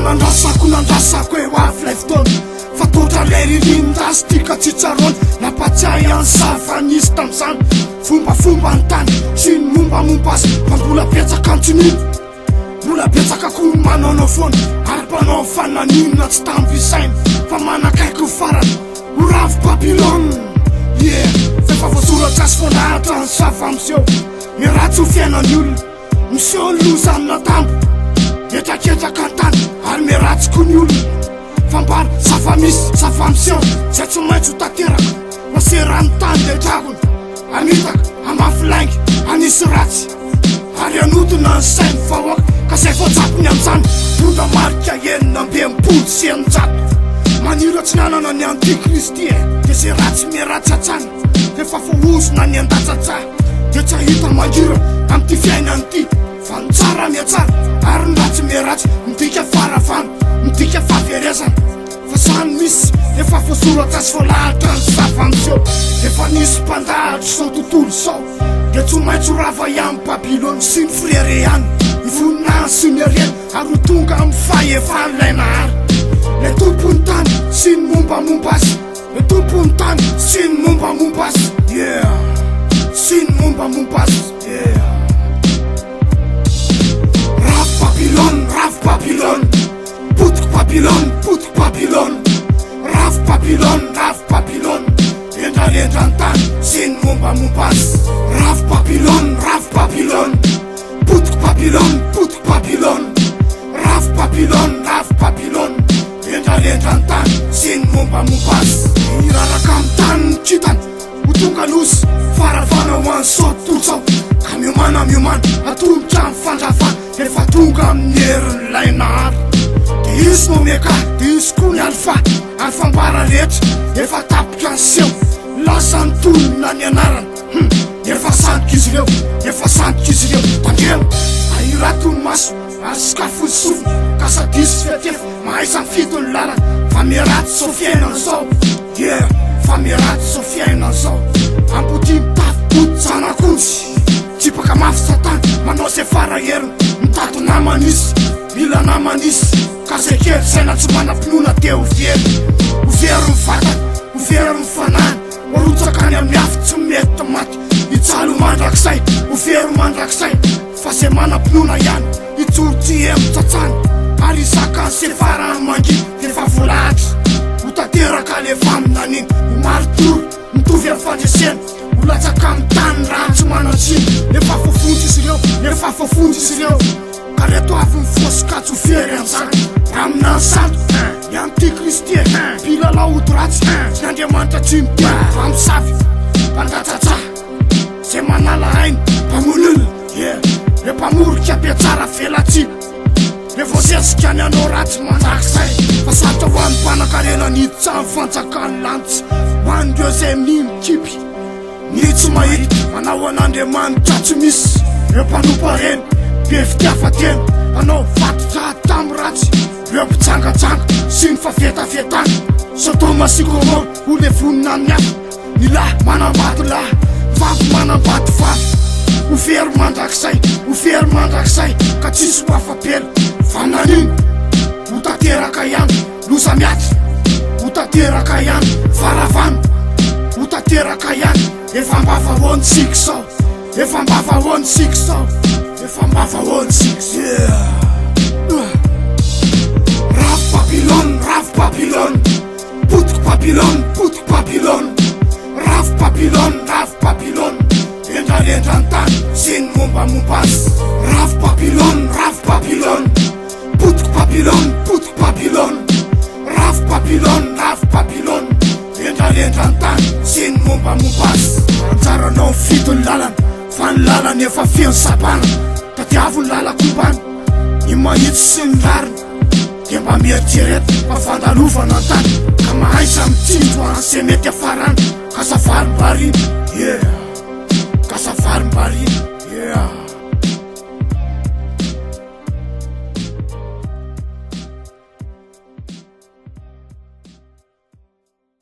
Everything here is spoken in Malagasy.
Nandrasako nandrasako e hoavy fotoana fa totra lay ririnindasy tika tsitsarona nampatsiahy any savanisy tam'izany fombafomba ny tany sy ny mombamomba azy fa mbola betsaka antsoniny mbola betsaka koa manaonao foana ary mpanao fananinona tsy tambisainy fa manakaiky ny farany ho ravy Babylone fefa voasoratra azy fonahatra ny sava amseho miratsy ho fiainany olona miseho ny loza amina tambo etraketraka an-tany ary miratsy koa ny olona fambary zava-misy zava-miseho zay tsy maintsy ho tanteraka maserany tany le dragony anitaka amafilaingy anisy ratsy ary anotona ny sainy vahoaka ka zay voatsapony am'izany tonga marika enina ambem-polo sy eninjato maniratsy ny anana ny antikristy de zay ratsy miratsy atsany defa fohozona ny andatsatsaha de tsy ahita mangira am'ty fiainany ty fa ny tsara miatsara ary ny ratsy miratsy midika faravana midika fahaverezana fa sany misy efa voasoratra azy voalahatra ny zava-miseho efa nisy mpandahatry zao tontolo zao de tsy maintsy ho rava ihany Babylone sy ny frere ihany ny voninahiny sy ny ariany ary ho tonga amin'ny fahefan'ilay nahary le tompony tany sy ny mombamomba azy le tompony tany sy ny mombamomba azy sy ny mombamomba azy Ravy Babylone, potiky Babylone, potiky Babylone. Ravy Babylone, endralendra ny tany sy ny mombamomba azy. Ravy Babylone, potiky Babylone, potiky Babylone. Ravy Babylone, endralendra ny tany sy ny mombamomba azy. Iraraka amin'ny tany ny kitany ho tonga losy faravana ho an'ny saototozao ka miomana atombotra amin'ny fandravana efa tonga amin'ny herin'ny lay nahary de izy no meka de izy koa ny alfambara rehetra efa tapotra ny seho lasa ny tolona ny anarana efa sandoka izy ireo tandremo ahiratony maso ary sikafony sofina ka sady izy fetefo mahaiza ny fitony lalana fa miratsy so fiainana zao fa miratsy so fiainana zao ampoti mitafy zanak'ontsy tsipaka mafy satany manao zay faraheriny mitato namana izy mila namana izy ka zay kely saina tsy manam-pinoana de ho very ny vatany ho very ny fanahiny hoarotsakany amin'ny afy tsy mety maty hitsalo mandrakizay ho very mandrakizay fa zay manam-pinoana ihany hitsoro tsy mitsatsany ary isakany se farany mangidy defa volahatra ho tanteraka lefa aminaniny ho maritoro mitovy amin'ny fandresena ho latsaka amin'ny tany raha tsy manatsiny efa fofonjy izy ireo ka reto avy mifosokatso very am'zany amina ny santo ny antikristy mpilalao ody ratsy sy Andriamanitra tsy miteny fa misavy mpandatsatsaha zay manala hainy mpamonina le mpamorika be tsara velatsiny le voazesika ny anao ratsy mandrakizay fa sarotra ho an'ny mpanan-karena niditsy amin'ny fanjakany lanitsy ho an'ireo zay mimikipy ny tsy mahity manao an'Andriamanitra tsy misy reo mpanompa reny be fitiafatena manao vatotra tamy ratsy reo mpitsangatsanga sy ny favetafetana Sodoma sy Gomora ho le vonina amin'ny hafa ny lahy manambady lahy vavy manambady vavy ho very mandrakizay ka tsisy ho afapela fa naniny ho tanteraka ihany loza miaty ho tanteraka ihany faravana ho tanteraka ihany efa mbava hoantsika sao Ravy Babylone, potiky Babylone. Ravy Babylone, lendralendrantany sy ny mombamomba azy rafy Babylone rafy Babylone potiky Babylone potiky Babylone rafy Babylone rafy Babylone lendralendrantany sy ny mombamomba azy antsaranao fito ny lalana fa ny lalana efa feno sabana tadiavo ny lalakombany ny mahitsy sy ny lariny dia mba mieritrereto fa fandalovana antany ka mahay samy tsinjo anse mety afarany ka safarim-bariny yeah